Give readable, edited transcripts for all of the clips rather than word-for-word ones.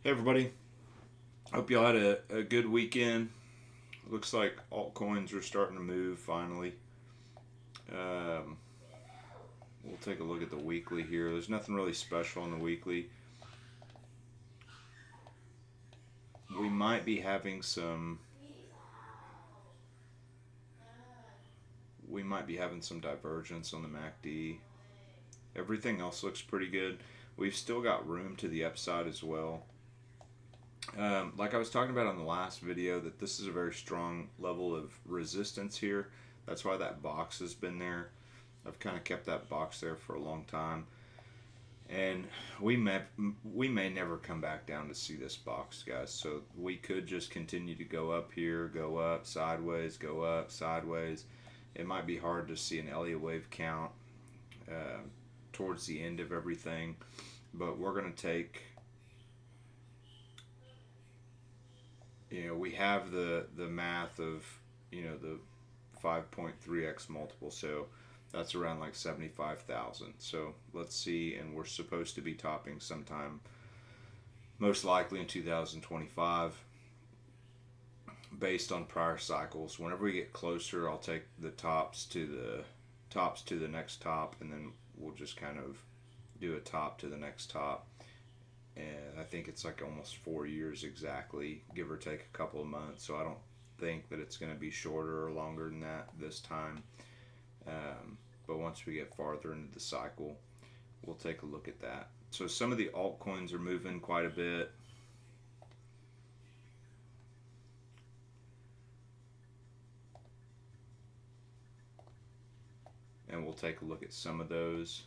Hey everybody, hope y'all had a good weekend. Looks like altcoins are starting to move finally. Um, we'll take a look at the weekly here. There's nothing really special on the weekly. We might be having some. We might be having some divergence on the MACD. Everything else looks pretty good. We've still got room to the upside as well. Like I was talking about on the last video, that this is a very strong level of resistance here. That's why that box has been there. I've kind of kept that box there for a long time, and we may never come back down to see this box, guys. So we could just continue to go up here, go up, sideways, go up, sideways. It might be hard to see an Elliott wave count uh, towards the end of everything, but we're going to take. We have the math of the 5.3x multiple, so that's around like 75,000. So let's see, and we're supposed to be topping sometime, most likely in 2025, based on prior cycles. Whenever we get closer, I'll take the tops to the next top, and then we'll just kind of do a top to the next top. And I think it's like almost 4 years exactly, give or take a couple of months. So I don't think that it's going to be shorter or longer than that this time. But once we get farther into the cycle, we'll take a look at that. So some of the altcoins are moving quite a bit. And we'll take a look at some of those.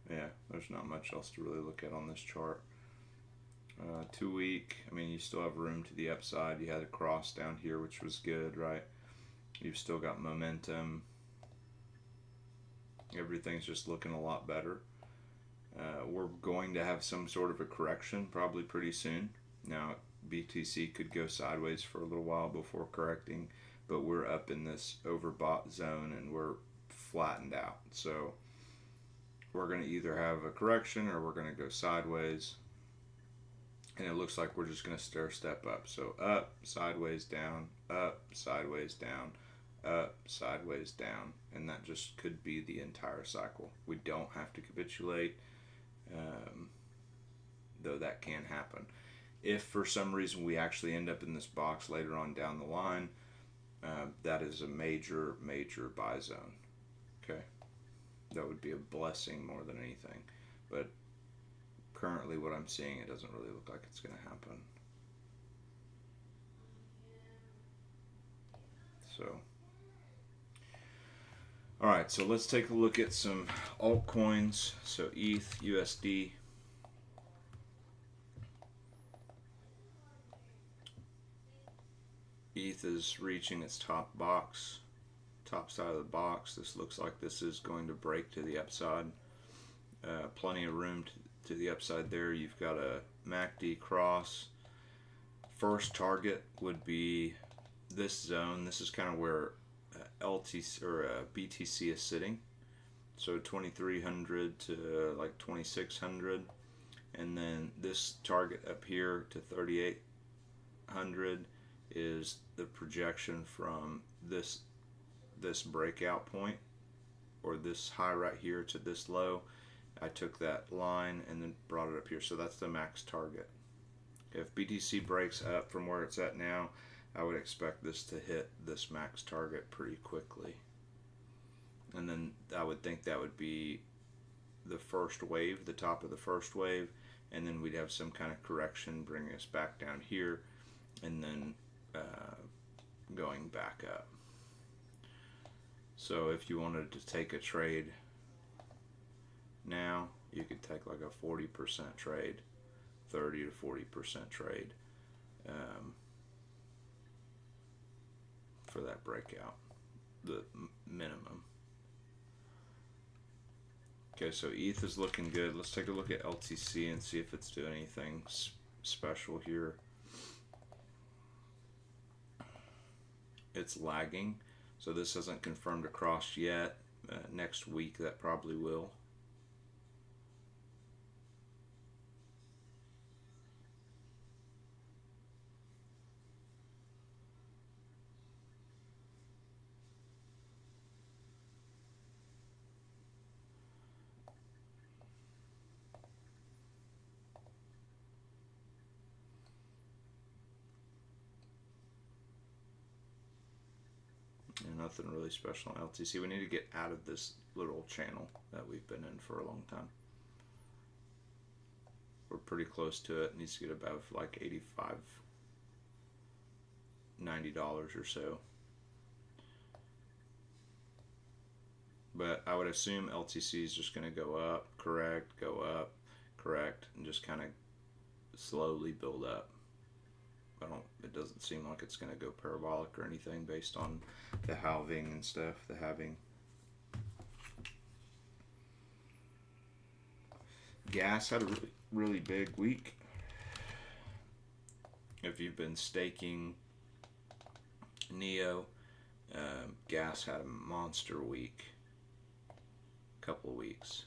Yeah, there's not much else to really look at on this chart. 2 week, I mean, you still have room to the upside. You had a cross down here, which was good, right? You've still got momentum. Everything's just looking a lot better. We're going to have some sort of a correction probably pretty soon. Now, BTC could go sideways for a little while before correcting, but we're up in this overbought zone and we're flattened out. So we're going to either have a correction or we're going to go sideways. And it looks like we're just going to stair step up. So up, sideways, down, up, sideways, down, up, sideways, down. And that just could be the entire cycle. We don't have to capitulate, though that can happen. If for some reason we actually end up in this box later on down the line, that is a major, major buy zone. Okay? That would be a blessing more than anything. But currently what I'm seeing, it doesn't really look like it's going to happen. So, alright, so let's take a look at some altcoins. So ETH, USD. ETH is reaching its top box, top side of the box. This looks like this is going to break to the upside. Plenty of room to the upside there. You've got a MACD cross. First target would be this zone. This is kind of where LTC or BTC is sitting. So 2300 to like 2600, and then this target up here to 3800 is the projection from this breakout point, or this high right here to this low. I took that line and then brought it up here, so that's the max target. If BTC breaks up from where it's at now, I would expect this to hit this max target pretty quickly. And then I would think that would be the first wave, the top of the first wave, and then we'd have some kind of correction bringing us back down here, and then going back up. So if you wanted to take a trade now, you could take like a 40% trade, 30 to 40% trade for that breakout, the minimum. Okay, so ETH is looking good. Let's take a look at LTC and see if it's doing anything special here. it's lagging. So this hasn't confirmed across yet. Next week that probably will. And nothing really special on LTC. We need to get out of this little channel that we've been in for a long time. We're pretty close to it. It needs to get above like $85, $90 or so. But I would assume LTC is just going to go up, correct, and just kind of slowly build up. It doesn't seem like it's going to go parabolic or anything based on the halving and stuff, the halving. Gas had a really big week. If you've been staking Neo, gas had a monster week. Couple of weeks.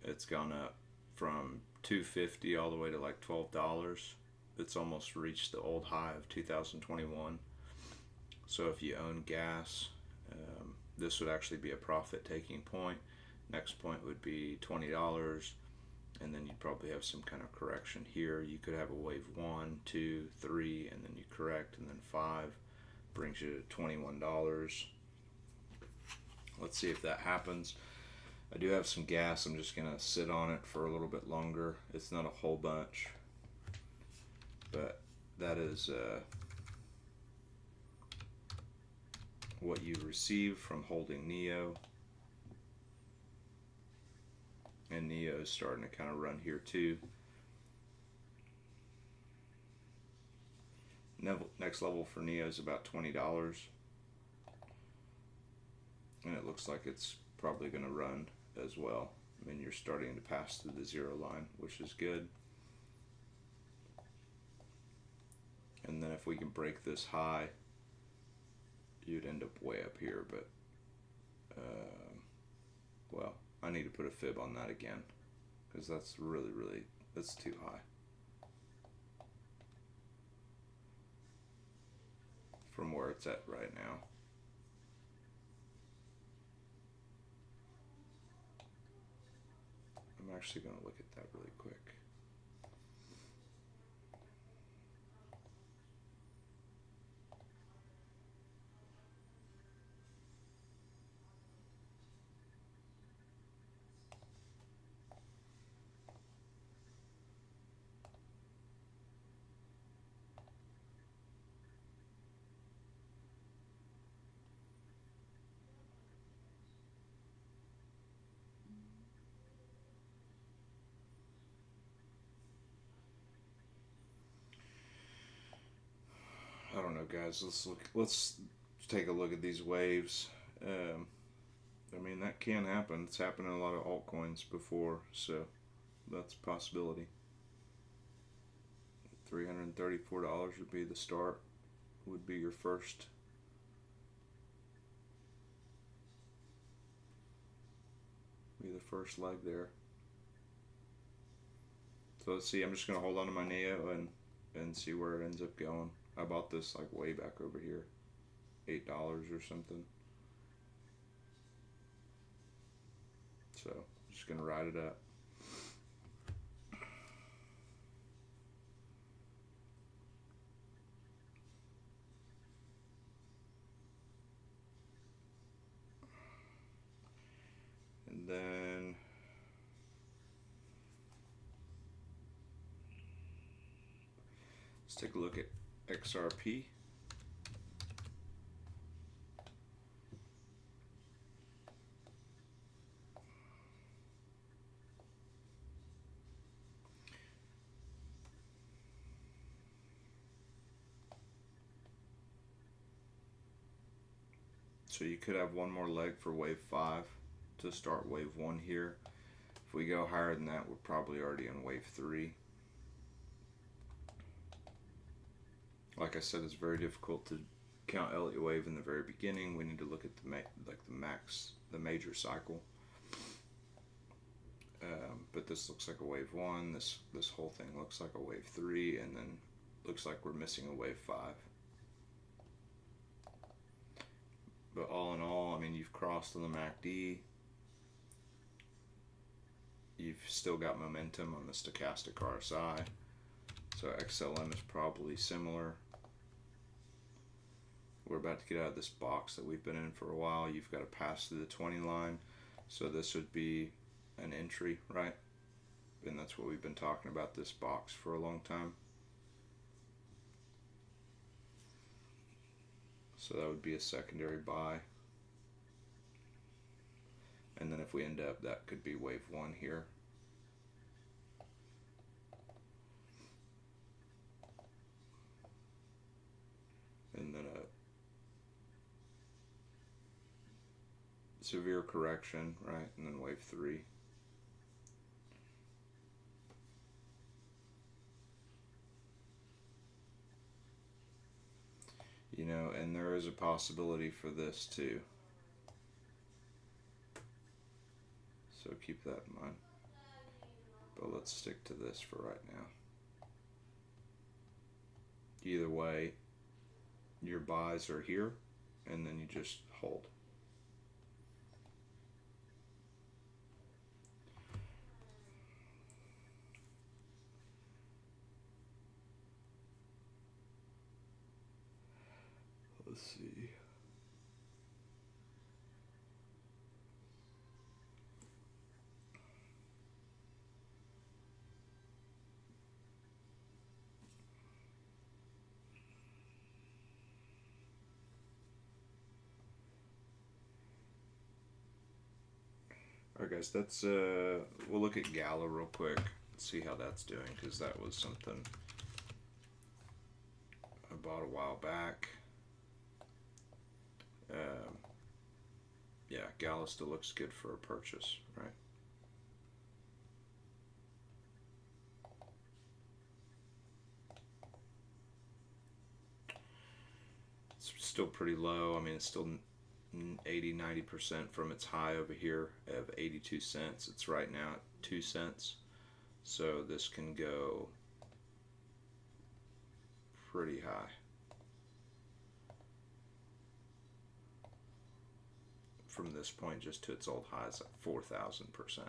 It's gone up from $2.50 all the way to like $12. It's almost reached the old high of 2021. So if you own gas, this would actually be a profit taking point. Next point would be $20, and then you'd probably have some kind of correction here. You could have a wave 1, 2, 3, and then you correct, and then 5 brings you to $21. Let's see if that happens. I do have some gas. I'm just gonna sit on it for a little bit longer. It's not a whole bunch, but that is what you receive from holding Neo. And Neo is starting to kind of run here too. Next level for Neo is about $20. And it looks like it's probably going to run as well. I mean, you're starting to pass through the zero line, which is good. And then if we can break this high, you'd end up way up here. But, well, I need to put a fib on that again, because that's that's too high. From where it's at right now. I'm actually going to look at that really quick. I don't know, guys. Let's take a look at these waves. I mean, that can happen. It's happened in a lot of altcoins before, so that's a possibility. $334 would be the start. Would be your first. Be the first leg there. So let's see. I'm just gonna hold on to my Neo and see where it ends up going. I bought this like way back over here, $8 or something. So I'm just gonna ride it up. And then let's take a look at XRP. So you could have one more leg for wave 5 to start wave 1 here. If we go higher than that, we're probably already on wave 3. Like I said, it's very difficult to count Elliott wave in the very beginning. We need to look at the major cycle. But this looks like a wave 1. This whole thing looks like a wave 3, and then looks like we're missing a wave 5. But all in all, I mean, you've crossed on the MACD. You've still got momentum on the stochastic RSI. So XLM is probably similar. We're about to get out of this box that we've been in for a while. You've got to pass through the 20 line. So this would be an entry, right? And that's what we've been talking about, this box, for a long time. So that would be a secondary buy. And then if we end up, that could be wave 1 here. And then a severe correction, right? And then wave 3. You know, and there is a possibility for this too. So keep that in mind. But let's stick to this for right now. Either way, your buys are here, and then you just hold. Let's see. Alright guys, that's we'll look at GALA real quick, see how that's doing, because that was something I bought a while back. Yeah, GALA still looks good for a purchase, right? It's still pretty low. I mean, it's still 80-90% from its high over here of 82 cents. It's right now at 2 cents. So this can go pretty high. From this point just to its old highs at 4,000%.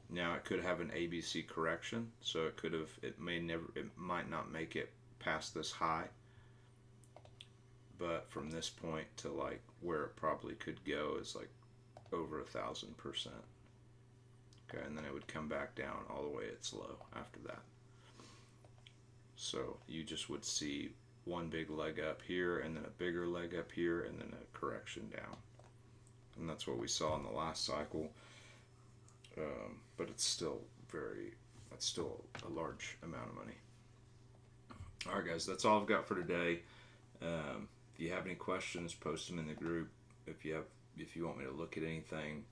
Now it could have an ABC correction, so it might not make it past this high. But from this point to like where it probably could go is like over 1,000%. Okay, and then it would come back down all the way its low after that. So you just would see one big leg up here, and then a bigger leg up here, and then a correction down. And that's what we saw in the last cycle. But it's still a large amount of money. All right, guys, that's all I've got for today. If you have any questions, post them in the group. If you want me to look at anything,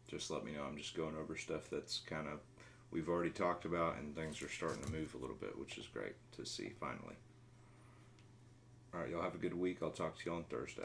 just let me know. I'm just going over stuff that's kind of we've already talked about, and things are starting to move a little bit, which is great to see finally. All right, y'all have a good week. I'll talk to you on Thursday.